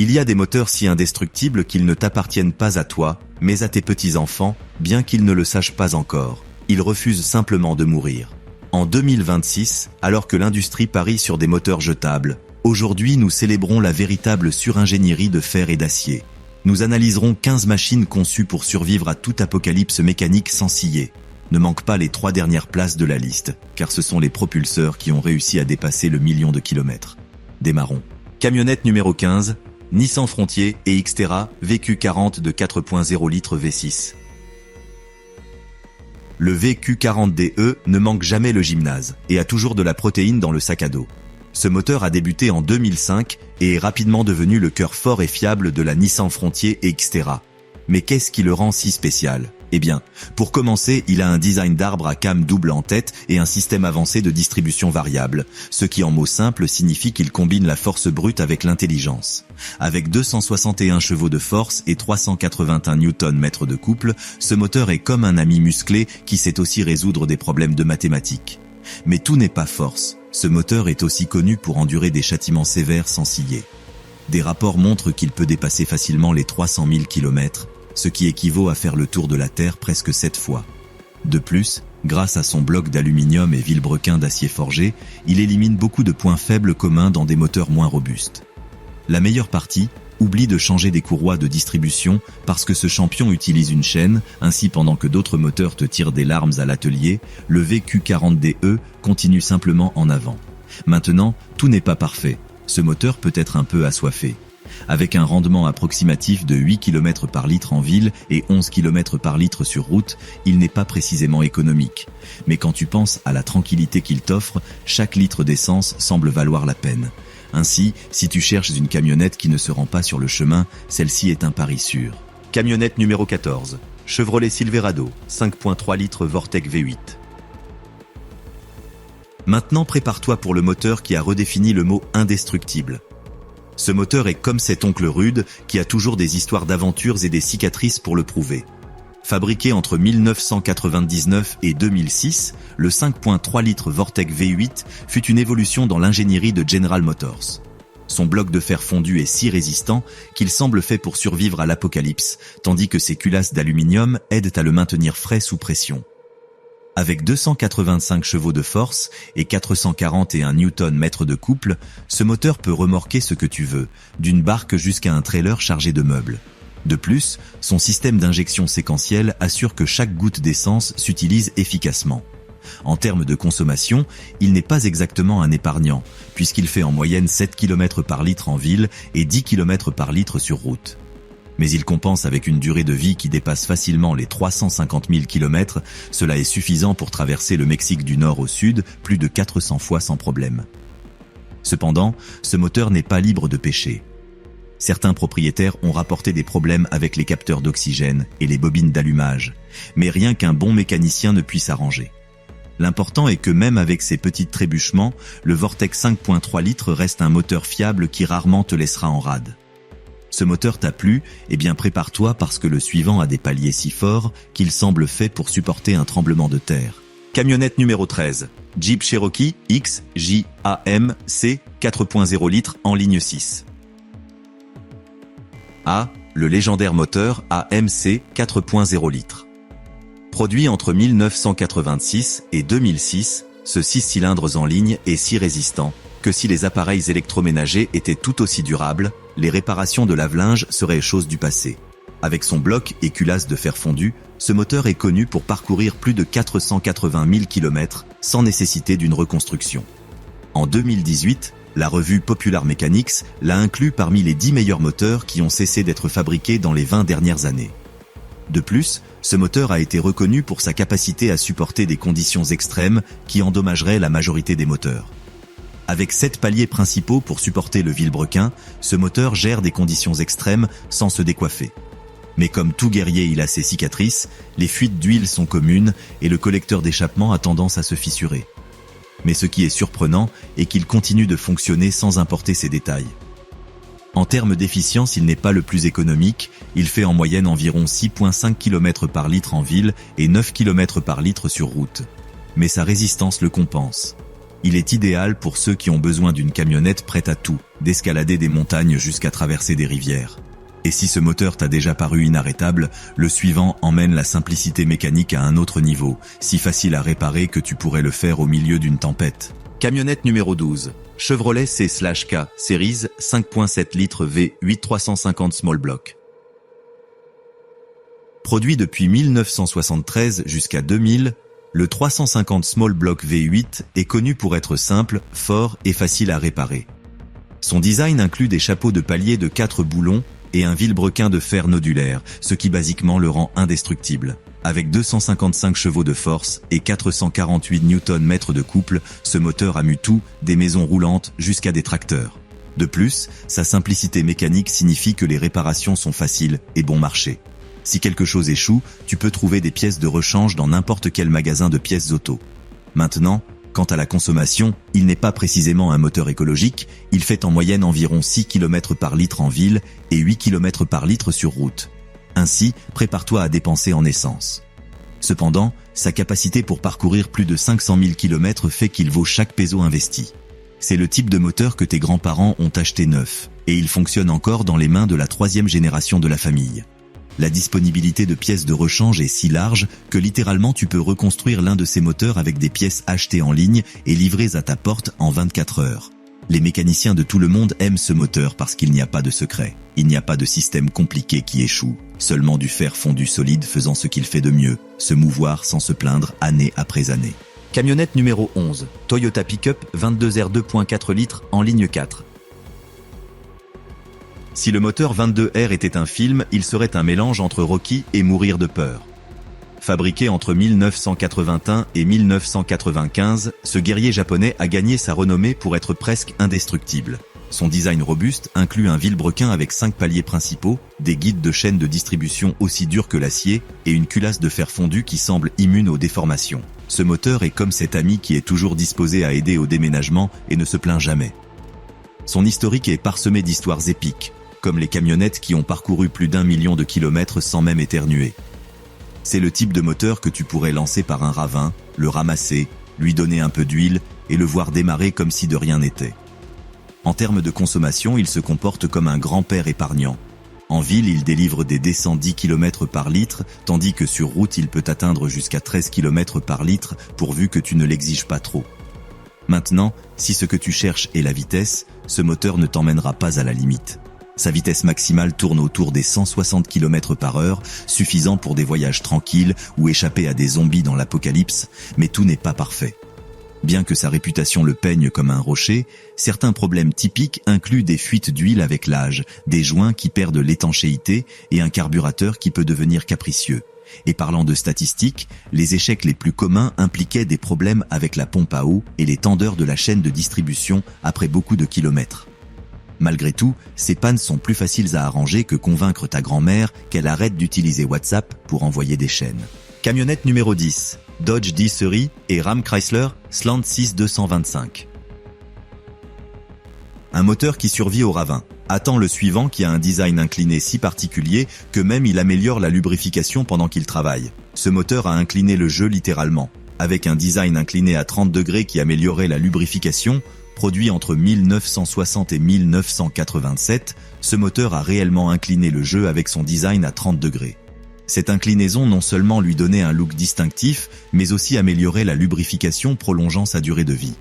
Il y a des moteurs si indestructibles qu'ils ne t'appartiennent pas à toi, mais à tes petits-enfants, bien qu'ils ne le sachent pas encore. Ils refusent simplement de mourir. En 2026, alors que l'industrie parie sur des moteurs jetables, aujourd'hui nous célébrons la véritable suringénierie de fer et d'acier. Nous analyserons 15 machines conçues pour survivre à toute apocalypse mécanique sans scier. Ne manque pas les 3 dernières places de la liste, car ce sont les propulseurs qui ont réussi à dépasser le 1 000 000 de kilomètres. Démarrons. Camionnette numéro 15, Nissan Frontier et Xterra VQ40 de 4.0 litres V6. Le VQ40DE ne manque jamais le gymnase et a toujours de la protéine dans le sac à dos. Ce moteur a débuté en 2005 et est rapidement devenu le cœur fort et fiable de la Nissan Frontier et Xterra. Mais qu'est-ce qui le rend si spécial ? Eh bien, pour commencer, il a un design d'arbre à cam double en tête et un système avancé de distribution variable, ce qui en mots simples signifie qu'il combine la force brute avec l'intelligence. Avec 261 chevaux de force et 381 Nm de couple, ce moteur est comme un ami musclé qui sait aussi résoudre des problèmes de mathématiques. Mais tout n'est pas force, ce moteur est aussi connu pour endurer des châtiments sévères sans scier. Des rapports montrent qu'il peut dépasser facilement les 300 000 km, ce qui équivaut à faire le tour de la Terre presque 7 fois. De plus, grâce à son bloc d'aluminium et vilebrequin d'acier forgé, il élimine beaucoup de points faibles communs dans des moteurs moins robustes. La meilleure partie, oublie de changer des courroies de distribution parce que ce champion utilise une chaîne, ainsi pendant que d'autres moteurs te tirent des larmes à l'atelier, le VQ40DE continue simplement en avant. Maintenant, tout n'est pas parfait, ce moteur peut être un peu assoiffé. Avec un rendement approximatif de 8 km par litre en ville et 11 km par litre sur route, il n'est pas précisément économique. Mais quand tu penses à la tranquillité qu'il t'offre, chaque litre d'essence semble valoir la peine. Ainsi, si tu cherches une camionnette qui ne se rend pas sur le chemin, celle-ci est un pari sûr. Camionnette numéro 14, Chevrolet Silverado, 5.3 litres Vortec V8. Maintenant prépare-toi pour le moteur qui a redéfini le mot indestructible. Ce moteur est comme cet oncle rude qui a toujours des histoires d'aventures et des cicatrices pour le prouver. Fabriqué entre 1999 et 2006, le 5.3 litres Vortec V8 fut une évolution dans l'ingénierie de General Motors. Son bloc de fer fondu est si résistant qu'il semble fait pour survivre à l'apocalypse, tandis que ses culasses d'aluminium aident à le maintenir frais sous pression. Avec 285 chevaux de force et 441 Nm de couple, ce moteur peut remorquer ce que tu veux, d'une barque jusqu'à un trailer chargé de meubles. De plus, son système d'injection séquentielle assure que chaque goutte d'essence s'utilise efficacement. En termes de consommation, il n'est pas exactement un épargnant, puisqu'il fait en moyenne 7 km par litre en ville et 10 km par litre sur route. Mais il compense avec une durée de vie qui dépasse facilement les 350 000 km, cela est suffisant pour traverser le Mexique du nord au sud plus de 400 fois sans problème. Cependant, ce moteur n'est pas libre de péché. Certains propriétaires ont rapporté des problèmes avec les capteurs d'oxygène et les bobines d'allumage, mais rien qu'un bon mécanicien ne puisse arranger. L'important est que même avec ces petits trébuchements, le Vortec 5.3 litres reste un moteur fiable qui rarement te laissera en rade. Ce moteur t'a plu? Eh bien prépare-toi parce que le suivant a des paliers si forts qu'il semble fait pour supporter un tremblement de terre. Camionnette numéro 13, Jeep Cherokee XJ-AM-C 4.0 litres en ligne 6. A. Le légendaire moteur AMC 4.0 litres. Produit entre 1986 et 2006, ce 6 cylindres en ligne est si résistant que si les appareils électroménagers étaient tout aussi durables, les réparations de lave-linge seraient chose du passé. Avec son bloc et culasse de fer fondu, ce moteur est connu pour parcourir plus de 480 000 km sans nécessité d'une reconstruction. En 2018, la revue Popular Mechanics l'a inclus parmi les 10 meilleurs moteurs qui ont cessé d'être fabriqués dans les 20 dernières années. De plus, ce moteur a été reconnu pour sa capacité à supporter des conditions extrêmes qui endommageraient la majorité des moteurs. Avec 7 paliers principaux pour supporter le vilebrequin, ce moteur gère des conditions extrêmes sans se décoiffer. Mais comme tout guerrier, il a ses cicatrices, les fuites d'huile sont communes et le collecteur d'échappement a tendance à se fissurer. Mais ce qui est surprenant est qu'il continue de fonctionner sans importer ces détails. En termes d'efficience, il n'est pas le plus économique, il fait en moyenne environ 6,5 km par litre en ville et 9 km par litre sur route. Mais sa résistance le compense. Il est idéal pour ceux qui ont besoin d'une camionnette prête à tout, d'escalader des montagnes jusqu'à traverser des rivières. Et si ce moteur t'a déjà paru inarrêtable, le suivant emmène la simplicité mécanique à un autre niveau, si facile à réparer que tu pourrais le faire au milieu d'une tempête. Camionnette numéro 12. Chevrolet C/K Series 5.7 litres V8 350 Small Block. Produit depuis 1973 jusqu'à 2000, le 350 Small Block V8 est connu pour être simple, fort et facile à réparer. Son design inclut des chapeaux de palier de 4 boulons et un vilebrequin de fer nodulaire, ce qui basiquement le rend indestructible. Avec 255 chevaux de force et 448 Nm de couple, ce moteur a mu tout, des maisons roulantes jusqu'à des tracteurs. De plus, sa simplicité mécanique signifie que les réparations sont faciles et bon marché. Si quelque chose échoue, tu peux trouver des pièces de rechange dans n'importe quel magasin de pièces auto. Maintenant, quant à la consommation, il n'est pas précisément un moteur écologique, il fait en moyenne environ 6 km par litre en ville et 8 km par litre sur route. Ainsi, prépare-toi à dépenser en essence. Cependant, sa capacité pour parcourir plus de 500 000 km fait qu'il vaut chaque peso investi. C'est le type de moteur que tes grands-parents ont acheté neuf, et il fonctionne encore dans les mains de la 3e génération de la famille. La disponibilité de pièces de rechange est si large que littéralement tu peux reconstruire l'un de ces moteurs avec des pièces achetées en ligne et livrées à ta porte en 24 heures. Les mécaniciens de tout le monde aiment ce moteur parce qu'il n'y a pas de secret. Il n'y a pas de système compliqué qui échoue, seulement du fer fondu solide faisant ce qu'il fait de mieux, se mouvoir sans se plaindre année après année. Camionnette numéro 11, Toyota Pickup 22R 2.4 litres en ligne 4. Si le moteur 22R était un film, il serait un mélange entre Rocky et Mourir de peur. Fabriqué entre 1981 et 1995, ce guerrier japonais a gagné sa renommée pour être presque indestructible. Son design robuste inclut un vilebrequin avec 5 paliers principaux, des guides de chaîne de distribution aussi durs que l'acier et une culasse de fer fondu qui semble immune aux déformations. Ce moteur est comme cet ami qui est toujours disposé à aider au déménagement et ne se plaint jamais. Son historique est parsemé d'histoires épiques, comme les camionnettes qui ont parcouru plus d'1 million de kilomètres sans même éternuer. C'est le type de moteur que tu pourrais lancer par un ravin, le ramasser, lui donner un peu d'huile et le voir démarrer comme si de rien n'était. En termes de consommation, il se comporte comme un grand-père épargnant. En ville, il délivre des décents 10 km par litre, tandis que sur route, il peut atteindre jusqu'à 13 km par litre, pourvu que tu ne l'exiges pas trop. Maintenant, si ce que tu cherches est la vitesse, ce moteur ne t'emmènera pas à la limite. Sa vitesse maximale tourne autour des 160 km/h, suffisant pour des voyages tranquilles ou échapper à des zombies dans l'apocalypse, mais tout n'est pas parfait. Bien que sa réputation le peigne comme un rocher, certains problèmes typiques incluent des fuites d'huile avec l'âge, des joints qui perdent l'étanchéité et un carburateur qui peut devenir capricieux. Et parlant de statistiques, les échecs les plus communs impliquaient des problèmes avec la pompe à eau et les tendeurs de la chaîne de distribution après beaucoup de kilomètres. Malgré tout, ces pannes sont plus faciles à arranger que convaincre ta grand-mère qu'elle arrête d'utiliser WhatsApp pour envoyer des chaînes. Camionnette numéro 10, Dodge D-Series et Ram Chrysler Slant 6 225. Un moteur qui survit au ravin. Attends le suivant qui a un design incliné si particulier que même il améliore la lubrification pendant qu'il travaille. Ce moteur a incliné le jeu littéralement. Avec un design incliné à 30 degrés qui améliorait la lubrification, produit entre 1960 et 1987, ce moteur a réellement incliné le jeu avec son design à 30 degrés. Cette inclinaison non seulement lui donnait un look distinctif, mais aussi améliorait la lubrification prolongeant sa durée de vie.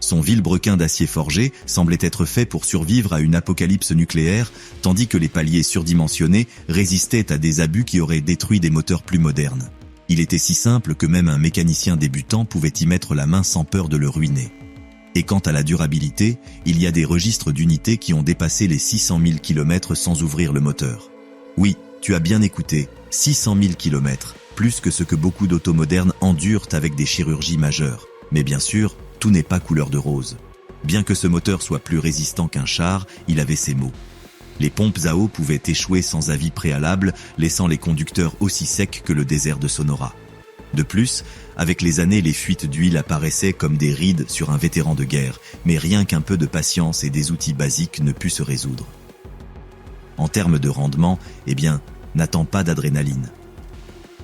Son vilebrequin d'acier forgé semblait être fait pour survivre à une apocalypse nucléaire, tandis que les paliers surdimensionnés résistaient à des abus qui auraient détruit des moteurs plus modernes. Il était si simple que même un mécanicien débutant pouvait y mettre la main sans peur de le ruiner. Et quant à la durabilité, il y a des registres d'unités qui ont dépassé les 600 000 km sans ouvrir le moteur. Oui, tu as bien écouté, 600 000 km, plus que ce que beaucoup d'autos modernes endurent avec des chirurgies majeures. Mais bien sûr, tout n'est pas couleur de rose. Bien que ce moteur soit plus résistant qu'un char, il avait ses maux. Les pompes à eau pouvaient échouer sans avis préalable, laissant les conducteurs aussi secs que le désert de Sonora. De plus, avec les années, les fuites d'huile apparaissaient comme des rides sur un vétéran de guerre, mais rien qu'un peu de patience et des outils basiques ne put se résoudre. En termes de rendement, n'attends pas d'adrénaline.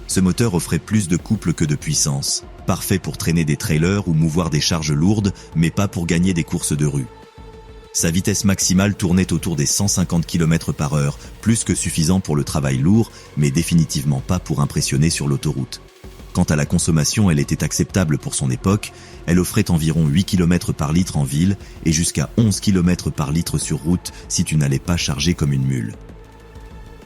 Ce moteur offrait plus de couple que de puissance, parfait pour traîner des trailers ou mouvoir des charges lourdes, mais pas pour gagner des courses de rue. Sa vitesse maximale tournait autour des 150 km/h, plus que suffisant pour le travail lourd, mais définitivement pas pour impressionner sur l'autoroute. Quant à la consommation, elle était acceptable pour son époque, elle offrait environ 8 km par litre en ville et jusqu'à 11 km par litre sur route si tu n'allais pas charger comme une mule.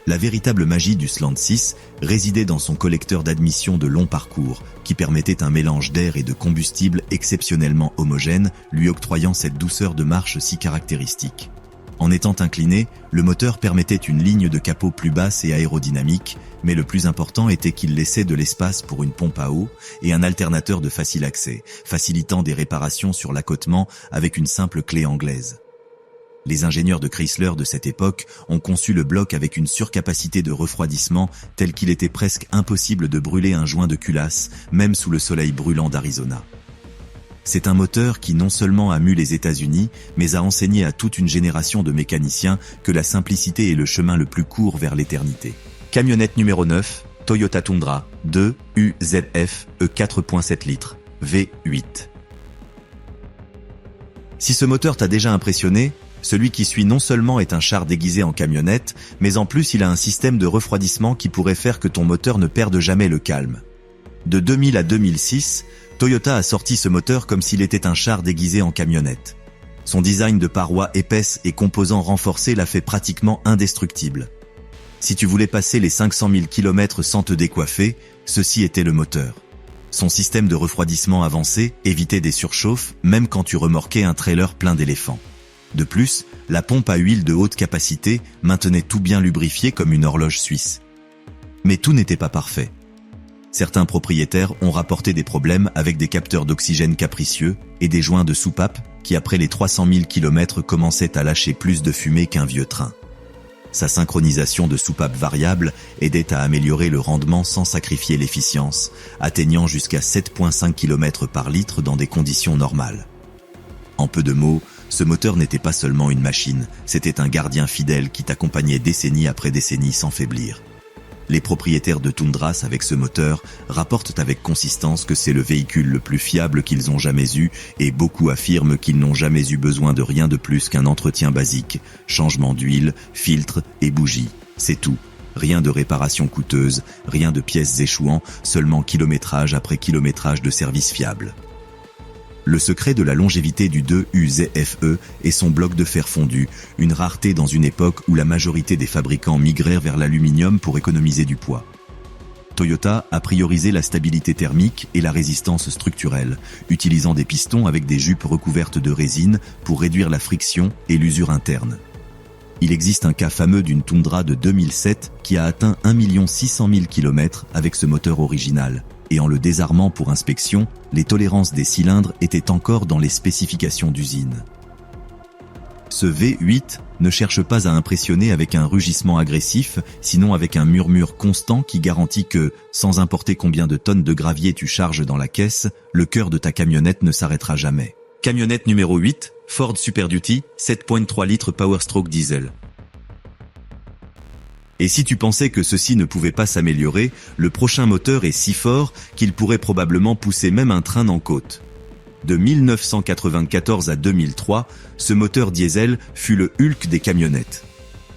La véritable magie du Slant 6 résidait dans son collecteur d'admission de long parcours, qui permettait un mélange d'air et de combustible exceptionnellement homogène, lui octroyant cette douceur de marche si caractéristique. En étant incliné, le moteur permettait une ligne de capot plus basse et aérodynamique, mais le plus important était qu'il laissait de l'espace pour une pompe à eau et un alternateur de facile accès, facilitant des réparations sur l'accotement avec une simple clé anglaise. Les ingénieurs de Chrysler de cette époque ont conçu le bloc avec une surcapacité de refroidissement telle qu'il était presque impossible de brûler un joint de culasse, même sous le soleil brûlant d'Arizona. C'est un moteur qui non seulement a mu les États-Unis, mais a enseigné à toute une génération de mécaniciens que la simplicité est le chemin le plus court vers l'éternité. Camionnette numéro 9, Toyota Tundra 2 UZF E4.7 litres, V8. Si ce moteur t'a déjà impressionné, celui qui suit non seulement est un char déguisé en camionnette, mais en plus il a un système de refroidissement qui pourrait faire que ton moteur ne perde jamais le calme. De 2000 à 2006, Toyota a sorti ce moteur comme s'il était un char déguisé en camionnette. Son design de parois épaisses et composants renforcés l'a fait pratiquement indestructible. Si tu voulais passer les 500 000 km sans te décoiffer, ceci était le moteur. Son système de refroidissement avancé évitait des surchauffes, même quand tu remorquais un trailer plein d'éléphants. De plus, la pompe à huile de haute capacité maintenait tout bien lubrifié comme une horloge suisse. Mais tout n'était pas parfait. Certains propriétaires ont rapporté des problèmes avec des capteurs d'oxygène capricieux et des joints de soupape qui, après les 300 000 km, commençaient à lâcher plus de fumée qu'un vieux train. Sa synchronisation de soupape variable aidait à améliorer le rendement sans sacrifier l'efficience, atteignant jusqu'à 7,5 km par litre dans des conditions normales. En peu de mots, ce moteur n'était pas seulement une machine, c'était un gardien fidèle qui t'accompagnait décennie après décennie sans faiblir. Les propriétaires de Tundras avec ce moteur rapportent avec consistance que c'est le véhicule le plus fiable qu'ils ont jamais eu et beaucoup affirment qu'ils n'ont jamais eu besoin de rien de plus qu'un entretien basique, changement d'huile, filtre et bougies. C'est tout. Rien de réparation coûteuse, rien de pièces échouant, seulement kilométrage après kilométrage de service fiable. Le secret de la longévité du 2 UZFE est son bloc de fer fondu, une rareté dans une époque où la majorité des fabricants migrèrent vers l'aluminium pour économiser du poids. Toyota a priorisé la stabilité thermique et la résistance structurelle, utilisant des pistons avec des jupes recouvertes de résine pour réduire la friction et l'usure interne. Il existe un cas fameux d'une Tundra de 2007 qui a atteint 1 600 000 km avec ce moteur original. Et en le désarmant pour inspection, les tolérances des cylindres étaient encore dans les spécifications d'usine. Ce V8 ne cherche pas à impressionner avec un rugissement agressif, sinon avec un murmure constant qui garantit que, sans importer combien de tonnes de gravier tu charges dans la caisse, le cœur de ta camionnette ne s'arrêtera jamais. Camionnette numéro 8, Ford Super Duty, 7.3 litres Power Stroke Diesel. Et si tu pensais que ceci ne pouvait pas s'améliorer, le prochain moteur est si fort qu'il pourrait probablement pousser même un train en côte. De 1994 à 2003, ce moteur diesel fut le Hulk des camionnettes.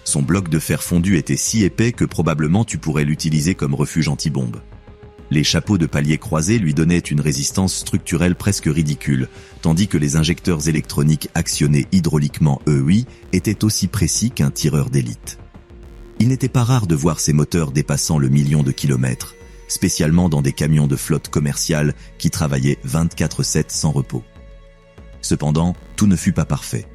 Son bloc de fer fondu était si épais que probablement tu pourrais l'utiliser comme refuge anti-bombe. Les chapeaux de palier croisés lui donnaient une résistance structurelle presque ridicule, tandis que les injecteurs électroniques actionnés hydrauliquement étaient aussi précis qu'un tireur d'élite. Il n'était pas rare de voir ces moteurs dépassant le 1 million de kilomètres, spécialement dans des camions de flotte commerciale qui travaillaient 24/7 sans repos. Cependant, tout ne fut pas parfait.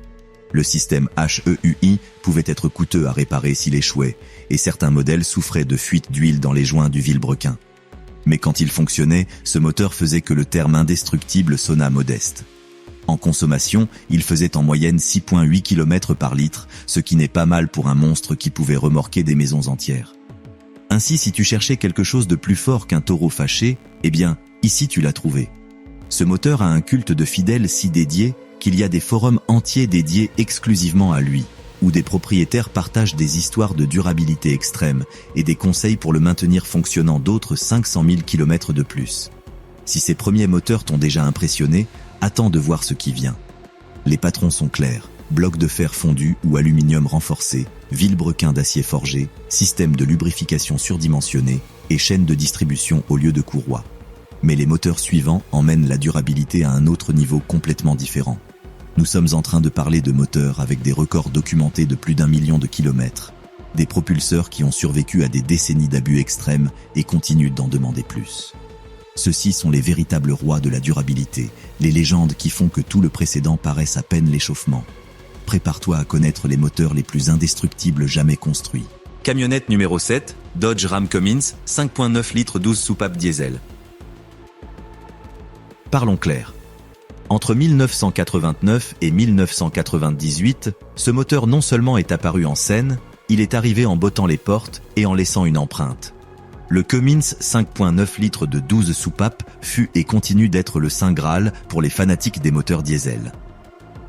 Le système HEUI pouvait être coûteux à réparer s'il échouait, et certains modèles souffraient de fuites d'huile dans les joints du vilebrequin. Mais quand il fonctionnait, ce moteur faisait que le terme indestructible sonna modeste. En consommation, il faisait en moyenne 6,8 km par litre, ce qui n'est pas mal pour un monstre qui pouvait remorquer des maisons entières. Ainsi, si tu cherchais quelque chose de plus fort qu'un taureau fâché, eh bien, ici tu l'as trouvé. Ce moteur a un culte de fidèles si dédié qu'il y a des forums entiers dédiés exclusivement à lui, où des propriétaires partagent des histoires de durabilité extrême et des conseils pour le maintenir fonctionnant d'autres 500 000 km de plus. Si ces premiers moteurs t'ont déjà impressionné, attends de voir ce qui vient. Les patrons sont clairs. blocs de fer fondu ou aluminium renforcé, vilebrequin d'acier forgé, système de lubrification surdimensionné et chaîne de distribution au lieu de courroie. Mais les moteurs suivants emmènent la durabilité à un autre niveau complètement différent. Nous sommes en train de parler de moteurs avec des records documentés de plus d'1 million de kilomètres, des propulseurs qui ont survécu à des décennies d'abus extrêmes et continuent d'en demander plus. Ceux-ci sont les véritables rois de la durabilité, les légendes qui font que tout le précédent paraisse à peine l'échauffement. Prépare-toi à connaître les moteurs les plus indestructibles jamais construits. Camionnette numéro 7, Dodge Ram Cummins, 5.9 litres 12 soupapes diesel. Parlons clair. Entre 1989 et 1998, ce moteur non seulement est apparu en scène, il est arrivé en bottant les portes et en laissant une empreinte. Le Cummins 5.9 litres de 12 soupapes fut et continue d'être le saint Graal pour les fanatiques des moteurs diesel.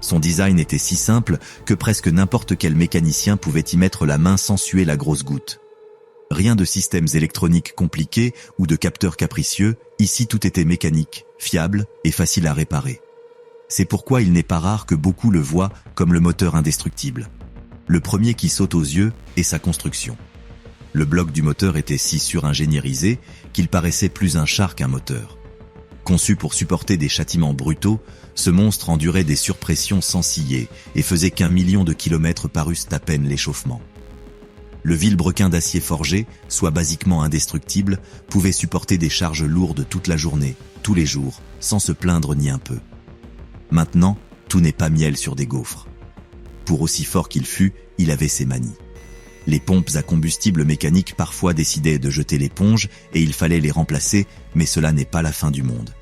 Son design était si simple que presque n'importe quel mécanicien pouvait y mettre la main sans suer la grosse goutte. Rien de systèmes électroniques compliqués ou de capteurs capricieux, ici tout était mécanique, fiable et facile à réparer. C'est pourquoi il n'est pas rare que beaucoup le voient comme le moteur indestructible. Le premier qui saute aux yeux est sa construction. Le bloc du moteur était si suringénierisé qu'il paraissait plus un char qu'un moteur. Conçu pour supporter des châtiments brutaux, ce monstre endurait des surpressions sans ciller et faisait qu'1 million de kilomètres parussent à peine l'échauffement. Le vilebrequin d'acier forgé, soit basiquement indestructible, pouvait supporter des charges lourdes toute la journée, tous les jours, sans se plaindre ni un peu. Maintenant, tout n'est pas miel sur des gaufres. Pour aussi fort qu'il fût, il avait ses manies. Les pompes à combustible mécanique parfois décidaient de jeter l'éponge et il fallait les remplacer, mais cela n'est pas la fin du monde.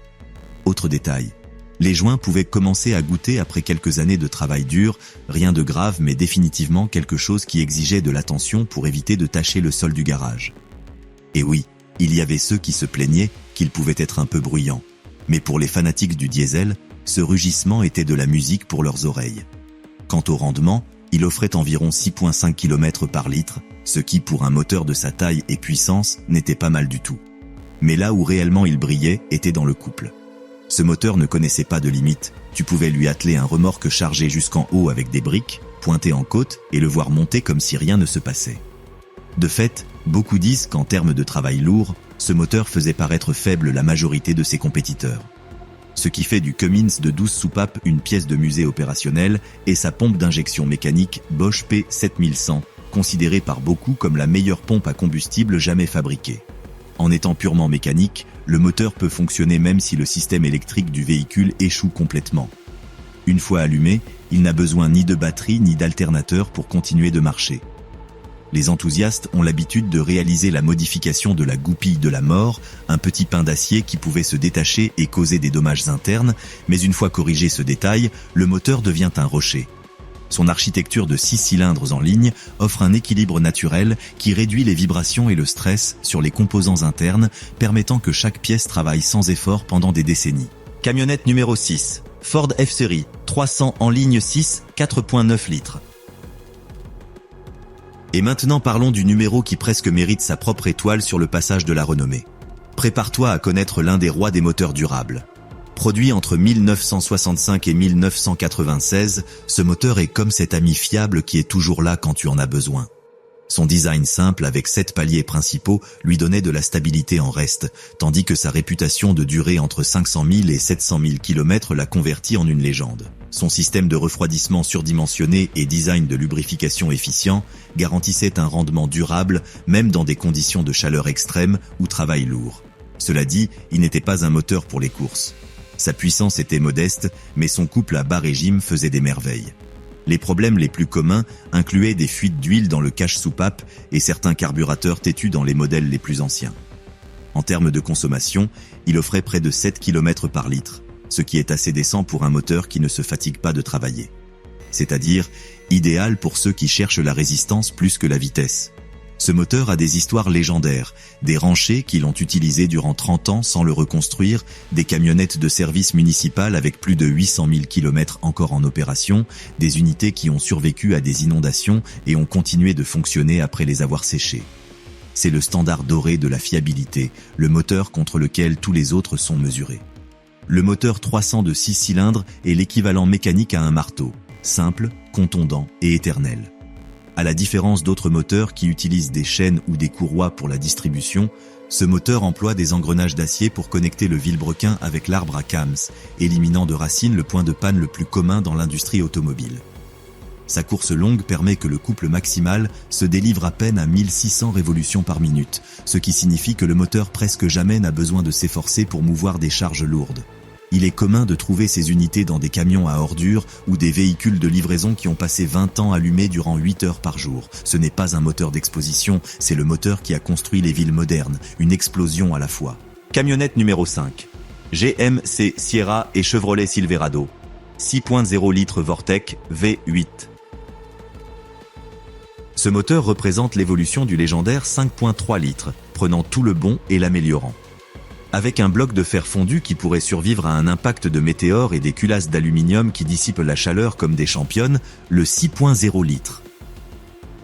Autre détail, les joints pouvaient commencer à goûter après quelques années de travail dur, rien de grave mais définitivement quelque chose qui exigeait de l'attention pour éviter de tacher le sol du garage. Et oui, il y avait ceux qui se plaignaient qu'il pouvait être un peu bruyant, mais pour les fanatiques du diesel, ce rugissement était de la musique pour leurs oreilles. Quant au rendement, il offrait environ 6,5 km par litre, ce qui pour un moteur de sa taille et puissance n'était pas mal du tout. Mais là où réellement il brillait était dans le couple. Ce moteur ne connaissait pas de limite, tu pouvais lui atteler un remorque chargé jusqu'en haut avec des briques, pointé en côte et le voir monter comme si rien ne se passait. De fait, beaucoup disent qu'en termes de travail lourd, ce moteur faisait paraître faible la majorité de ses compétiteurs. Ce qui fait du Cummins de 12 soupapes une pièce de musée opérationnelle et sa pompe d'injection mécanique Bosch P7100, considérée par beaucoup comme la meilleure pompe à combustible jamais fabriquée. En étant purement mécanique, le moteur peut fonctionner même si le système électrique du véhicule échoue complètement. Une fois allumé, il n'a besoin ni de batterie ni d'alternateur pour continuer de marcher. Les enthousiastes ont l'habitude de réaliser la modification de la goupille de la mort, un petit pain d'acier qui pouvait se détacher et causer des dommages internes, mais une fois corrigé ce détail, le moteur devient un rocher. Son architecture de 6 cylindres en ligne offre un équilibre naturel qui réduit les vibrations et le stress sur les composants internes, permettant que chaque pièce travaille sans effort pendant des décennies. Camionnette numéro 6, Ford F-Series, 300 en ligne 6, 4.9 litres. Et maintenant parlons du numéro qui presque mérite sa propre étoile sur le passage de la renommée. Prépare-toi à connaître l'un des rois des moteurs durables. Produit entre 1965 et 1996, ce moteur est comme cet ami fiable qui est toujours là quand tu en as besoin. Son design simple avec 7 paliers principaux lui donnait de la stabilité en reste, tandis que sa réputation de durer entre 500 000 et 700 000 km l'a converti en une légende. Son système de refroidissement surdimensionné et design de lubrification efficient garantissait un rendement durable même dans des conditions de chaleur extrême ou travail lourd. Cela dit, il n'était pas un moteur pour les courses. Sa puissance était modeste, mais son couple à bas régime faisait des merveilles. Les problèmes les plus communs incluaient des fuites d'huile dans le cache-soupape et certains carburateurs têtus dans les modèles les plus anciens. En termes de consommation, il offrait près de 7 km par litre, ce qui est assez décent pour un moteur qui ne se fatigue pas de travailler. C'est-à-dire idéal pour ceux qui cherchent la résistance plus que la vitesse. Ce moteur a des histoires légendaires, des ranchers qui l'ont utilisé durant 30 ans sans le reconstruire, des camionnettes de service municipal avec plus de 800 000 km encore en opération, des unités qui ont survécu à des inondations et ont continué de fonctionner après les avoir séchées. C'est le standard doré de la fiabilité, le moteur contre lequel tous les autres sont mesurés. Le moteur 300 de 6 cylindres est l'équivalent mécanique à un marteau. simple, contondant et éternel. À la différence d'autres moteurs qui utilisent des chaînes ou des courroies pour la distribution, ce moteur emploie des engrenages d'acier pour connecter le vilebrequin avec l'arbre à cams, éliminant de racine le point de panne le plus commun dans l'industrie automobile. Sa course longue permet que le couple maximal se délivre à peine à 1600 révolutions par minute, ce qui signifie que le moteur presque jamais n'a besoin de s'efforcer pour mouvoir des charges lourdes. Il est commun de trouver ces unités dans des camions à ordures ou des véhicules de livraison qui ont passé 20 ans allumés durant 8 heures par jour. Ce n'est pas un moteur d'exposition, c'est le moteur qui a construit les villes modernes, une explosion à la fois. Camionnette numéro 5. GMC Sierra et Chevrolet Silverado. 6.0 litres Vortec V8. Ce moteur représente l'évolution du légendaire 5.3 litres, prenant tout le bon et l'améliorant. Avec un bloc de fer fondu qui pourrait survivre à un impact de météore et des culasses d'aluminium qui dissipent la chaleur comme des championnes, le 6.0 litres.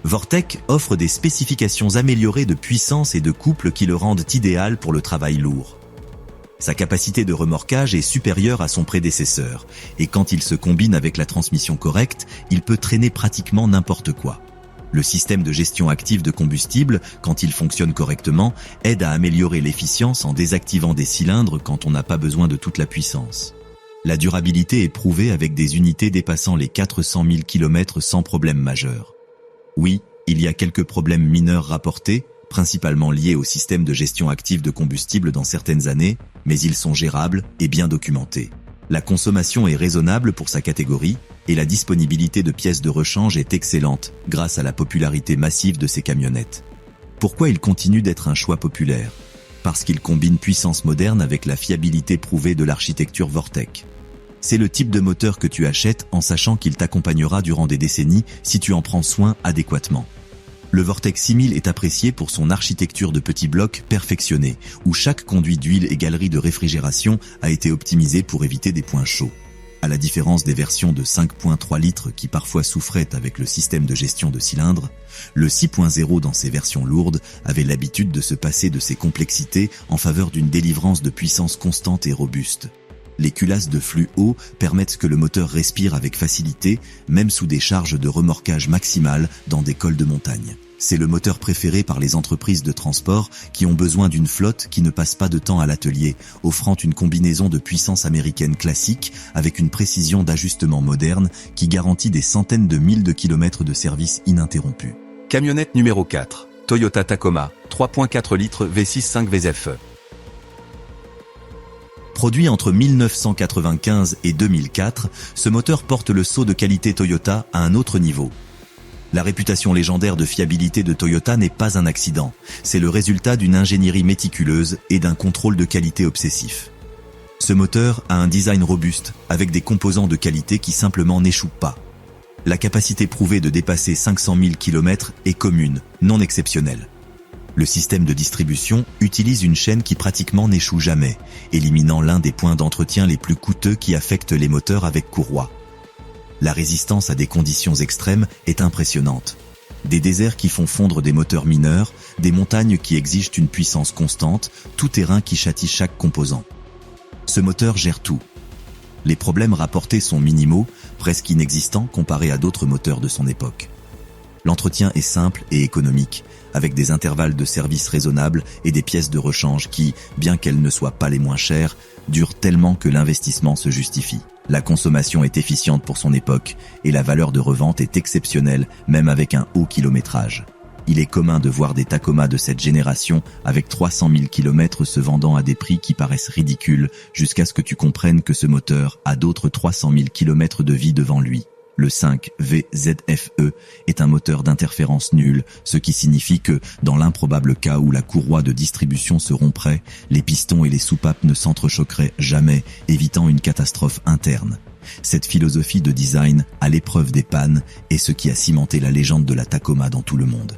Vortec offre des spécifications améliorées de puissance et de couple qui le rendent idéal pour le travail lourd. Sa capacité de remorquage est supérieure à son prédécesseur, et quand il se combine avec la transmission correcte, il peut traîner pratiquement n'importe quoi. Le système de gestion active de combustible, quand il fonctionne correctement, aide à améliorer l'efficience en désactivant des cylindres quand on n'a pas besoin de toute la puissance. La durabilité est prouvée avec des unités dépassant les 400 000 km sans problème majeur. Oui, il y a quelques problèmes mineurs rapportés, principalement liés au système de gestion active de combustible dans certaines années, mais ils sont gérables et bien documentés. La consommation est raisonnable pour sa catégorie, et la disponibilité de pièces de rechange est excellente grâce à la popularité massive de ces camionnettes. Pourquoi il continue d'être un choix populaire? Parce qu'il combine puissance moderne avec la fiabilité prouvée de l'architecture Vortec. C'est le type de moteur que tu achètes en sachant qu'il t'accompagnera durant des décennies si tu en prends soin adéquatement. Le Vortec 6000 est apprécié pour son architecture de petits blocs perfectionnés, où chaque conduit d'huile et galerie de réfrigération a été optimisé pour éviter des points chauds. À la différence des versions de 5.3 litres qui parfois souffraient avec le système de gestion de cylindres, le 6.0 dans ses versions lourdes avait l'habitude de se passer de ses complexités en faveur d'une délivrance de puissance constante et robuste. Les culasses de flux haut permettent que le moteur respire avec facilité, même sous des charges de remorquage maximales dans des cols de montagne. C'est le moteur préféré par les entreprises de transport qui ont besoin d'une flotte qui ne passe pas de temps à l'atelier, offrant une combinaison de puissance américaine classique avec une précision d'ajustement moderne qui garantit des centaines de milles de kilomètres de service ininterrompus. Camionnette numéro 4. Toyota Tacoma, 3.4 litres V6 5 VZFE. Produit entre 1995 et 2004, ce moteur porte le sceau de qualité Toyota à un autre niveau. La réputation légendaire de fiabilité de Toyota n'est pas un accident, c'est le résultat d'une ingénierie méticuleuse et d'un contrôle de qualité obsessif. Ce moteur a un design robuste, avec des composants de qualité qui simplement n'échouent pas. La capacité prouvée de dépasser 500 000 km est commune, non exceptionnelle. Le système de distribution utilise une chaîne qui pratiquement n'échoue jamais, éliminant l'un des points d'entretien les plus coûteux qui affectent les moteurs avec courroie. La résistance à des conditions extrêmes est impressionnante. Des déserts qui font fondre des moteurs mineurs, des montagnes qui exigent une puissance constante, tout terrain qui châtie chaque composant. Ce moteur gère tout. Les problèmes rapportés sont minimaux, presque inexistants comparés à d'autres moteurs de son époque. L'entretien est simple et économique, avec des intervalles de service raisonnables et des pièces de rechange qui, bien qu'elles ne soient pas les moins chères, durent tellement que l'investissement se justifie. La consommation est efficiente pour son époque et la valeur de revente est exceptionnelle, même avec un haut kilométrage. Il est commun de voir des Tacoma de cette génération avec 300 000 km se vendant à des prix qui paraissent ridicules jusqu'à ce que tu comprennes que ce moteur a d'autres 300 000 km de vie devant lui. Le 5 VZFE est un moteur d'interférence nulle, ce qui signifie que, dans l'improbable cas où la courroie de distribution se romprait, les pistons et les soupapes ne s'entrechoqueraient jamais, évitant une catastrophe interne. Cette philosophie de design, à l'épreuve des pannes, est ce qui a cimenté la légende de la Tacoma dans tout le monde.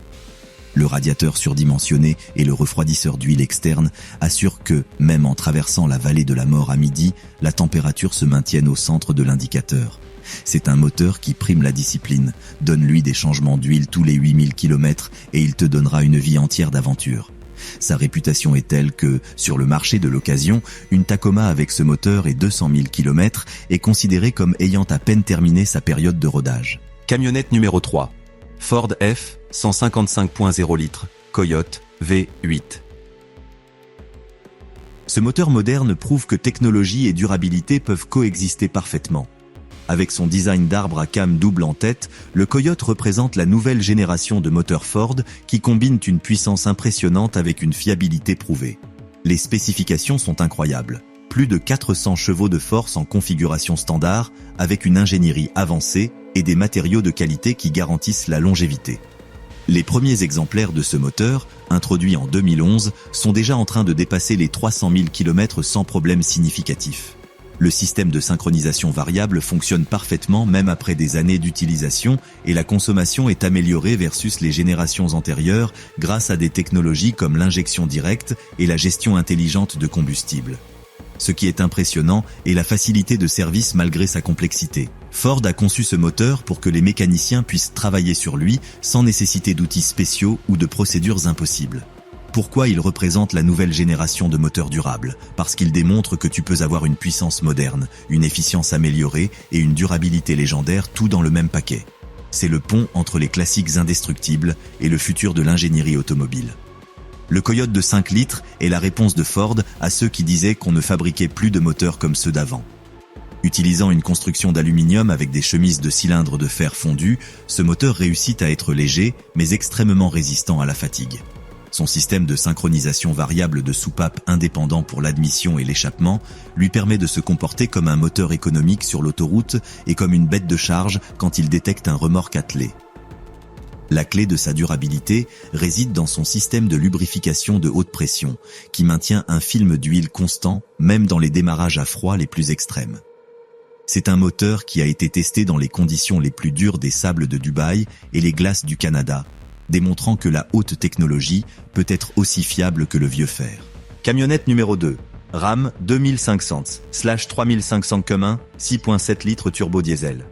Le radiateur surdimensionné et le refroidisseur d'huile externe assurent que, même en traversant la vallée de la mort à midi, la température se maintienne au centre de l'indicateur. C'est un moteur qui prime la discipline, donne-lui des changements d'huile tous les 8000 km et il te donnera une vie entière d'aventure. Sa réputation est telle que, sur le marché de l'occasion, une Tacoma avec ce moteur et 200 000 km est considérée comme ayant à peine terminé sa période de rodage. Camionnette numéro 3. Ford F, 155.0 litres, Coyote, V8. Ce moteur moderne prouve que technologie et durabilité peuvent coexister parfaitement. Avec son design d'arbre à came double en tête, le Coyote représente la nouvelle génération de moteurs Ford qui combinent une puissance impressionnante avec une fiabilité prouvée. Les spécifications sont incroyables. Plus de 400 chevaux de force en configuration standard, avec une ingénierie avancée et des matériaux de qualité qui garantissent la longévité. Les premiers exemplaires de ce moteur, introduits en 2011, sont déjà en train de dépasser les 300 000 km sans problème significatif. Le système de synchronisation variable fonctionne parfaitement même après des années d'utilisation et la consommation est améliorée versus les générations antérieures grâce à des technologies comme l'injection directe et la gestion intelligente de combustible. Ce qui est impressionnant est la facilité de service malgré sa complexité. Ford a conçu ce moteur pour que les mécaniciens puissent travailler sur lui sans nécessiter d'outils spéciaux ou de procédures impossibles. Pourquoi il représente la nouvelle génération de moteurs durables? Parce qu'il démontre que tu peux avoir une puissance moderne, une efficience améliorée et une durabilité légendaire tout dans le même paquet. C'est le pont entre les classiques indestructibles et le futur de l'ingénierie automobile. Le Coyote de 5 litres est la réponse de Ford à ceux qui disaient qu'on ne fabriquait plus de moteurs comme ceux d'avant. Utilisant une construction d'aluminium avec des chemises de cylindres de fer fondu, ce moteur réussit à être léger mais extrêmement résistant à la fatigue. Son système de synchronisation variable de soupapes indépendant pour l'admission et l'échappement lui permet de se comporter comme un moteur économique sur l'autoroute et comme une bête de charge quand il détecte un remorque attelé. La clé de sa durabilité réside dans son système de lubrification de haute pression, qui maintient un film d'huile constant, même dans les démarrages à froid les plus extrêmes. C'est un moteur qui a été testé dans les conditions les plus dures des sables de Dubaï et les glaces du Canada, démontrant que la haute technologie peut être aussi fiable que le vieux fer. Camionnette numéro 2. Ram 2500/3500 Cummins, 6.7 litres turbo diesel.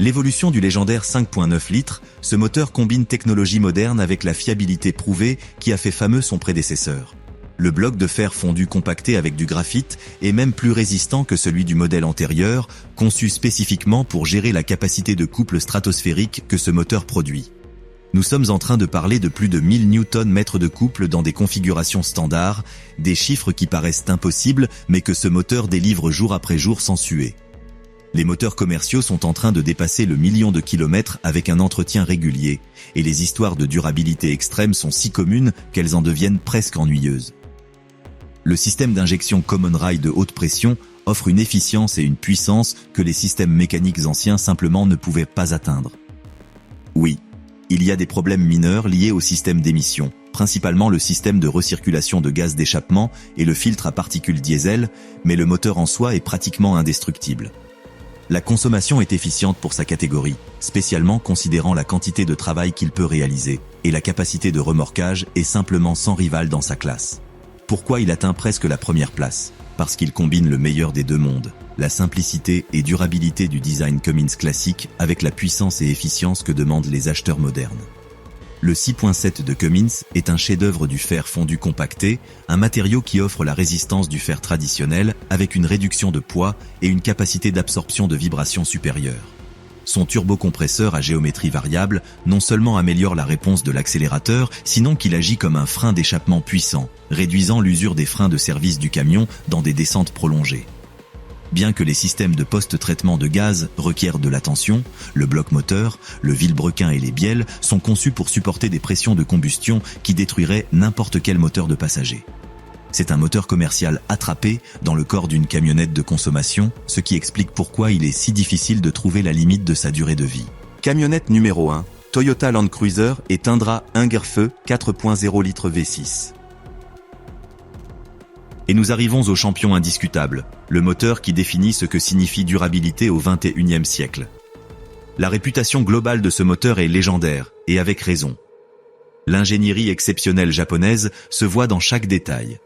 L'évolution du légendaire 5.9 litres, ce moteur combine technologie moderne avec la fiabilité prouvée qui a fait fameux son prédécesseur. Le bloc de fer fondu compacté avec du graphite est même plus résistant que celui du modèle antérieur, conçu spécifiquement pour gérer la capacité de couple stratosphérique que ce moteur produit. Nous sommes en train de parler de plus de 1000 Nm de couple dans des configurations standards, des chiffres qui paraissent impossibles mais que ce moteur délivre jour après jour sans suer. Les moteurs commerciaux sont en train de dépasser le million de kilomètres avec un entretien régulier, et les histoires de durabilité extrême sont si communes qu'elles en deviennent presque ennuyeuses. Le système d'injection Common Rail de haute pression offre une efficience et une puissance que les systèmes mécaniques anciens simplement ne pouvaient pas atteindre. Oui, il y a des problèmes mineurs liés au système d'émission, principalement le système de recirculation de gaz d'échappement et le filtre à particules diesel, mais le moteur en soi est pratiquement indestructible. La consommation est efficiente pour sa catégorie, spécialement considérant la quantité de travail qu'il peut réaliser, et la capacité de remorquage est simplement sans rival dans sa classe. Pourquoi il atteint presque la première place? Parce qu'il combine le meilleur des deux mondes, la simplicité et durabilité du design Cummins classique avec la puissance et efficience que demandent les acheteurs modernes. Le 6.7 de Cummins est un chef-d'œuvre du fer fondu compacté, un matériau qui offre la résistance du fer traditionnel avec une réduction de poids et une capacité d'absorption de vibrations supérieure. Son turbocompresseur à géométrie variable non seulement améliore la réponse de l'accélérateur, sinon qu'il agit comme un frein d'échappement puissant, réduisant l'usure des freins de service du camion dans des descentes prolongées. Bien que les systèmes de post-traitement de gaz requièrent de l'attention, le bloc moteur, le vilebrequin et les bielles sont conçus pour supporter des pressions de combustion qui détruiraient n'importe quel moteur de passager. C'est un moteur commercial attrapé dans le corps d'une camionnette de consommation, ce qui explique pourquoi il est si difficile de trouver la limite de sa durée de vie. Camionnette numéro 1. Toyota Land Cruiser et Tundra Hungerfeu 4.0 litres V6. Et nous arrivons au champion indiscutable, le moteur qui définit ce que signifie durabilité au XXIe siècle. La réputation globale de ce moteur est légendaire, et avec raison. L'ingénierie exceptionnelle japonaise se voit dans chaque détail.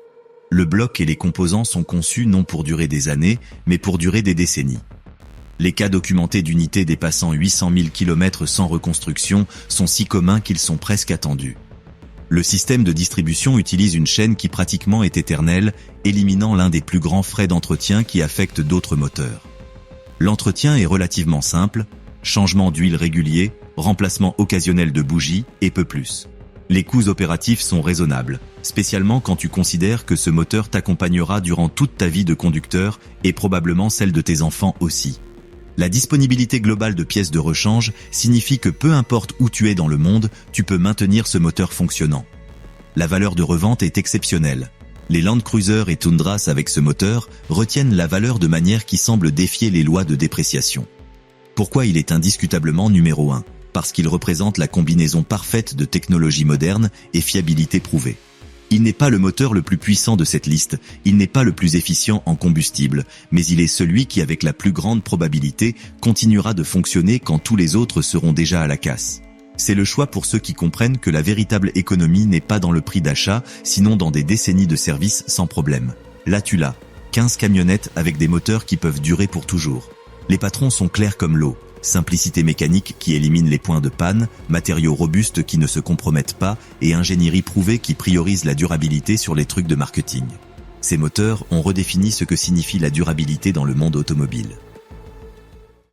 Le bloc et les composants sont conçus non pour durer des années, mais pour durer des décennies. Les cas documentés d'unités dépassant 800 000 km sans reconstruction sont si communs qu'ils sont presque attendus. Le système de distribution utilise une chaîne qui pratiquement est éternelle, éliminant l'un des plus grands frais d'entretien qui affectent d'autres moteurs. L'entretien est relativement simple, changement d'huile régulier, remplacement occasionnel de bougies et peu plus. Les coûts opératifs sont raisonnables, spécialement quand tu considères que ce moteur t'accompagnera durant toute ta vie de conducteur et probablement celle de tes enfants aussi. La disponibilité globale de pièces de rechange signifie que peu importe où tu es dans le monde, tu peux maintenir ce moteur fonctionnant. La valeur de revente est exceptionnelle. Les Land Cruiser et Tundras avec ce moteur retiennent la valeur de manière qui semble défier les lois de dépréciation. Pourquoi il est indiscutablement numéro 1 ? Parce qu'il représente la combinaison parfaite de technologie moderne et fiabilité prouvée. Il n'est pas le moteur le plus puissant de cette liste, il n'est pas le plus efficient en combustible, mais il est celui qui avec la plus grande probabilité continuera de fonctionner quand tous les autres seront déjà à la casse. C'est le choix pour ceux qui comprennent que la véritable économie n'est pas dans le prix d'achat, sinon dans des décennies de service sans problème. Là tu l'as, 15 camionnettes avec des moteurs qui peuvent durer pour toujours. Les patrons sont clairs comme l'eau. Simplicité mécanique qui élimine les points de panne, matériaux robustes qui ne se compromettent pas et ingénierie prouvée qui priorise la durabilité sur les trucs de marketing. Ces moteurs ont redéfini ce que signifie la durabilité dans le monde automobile.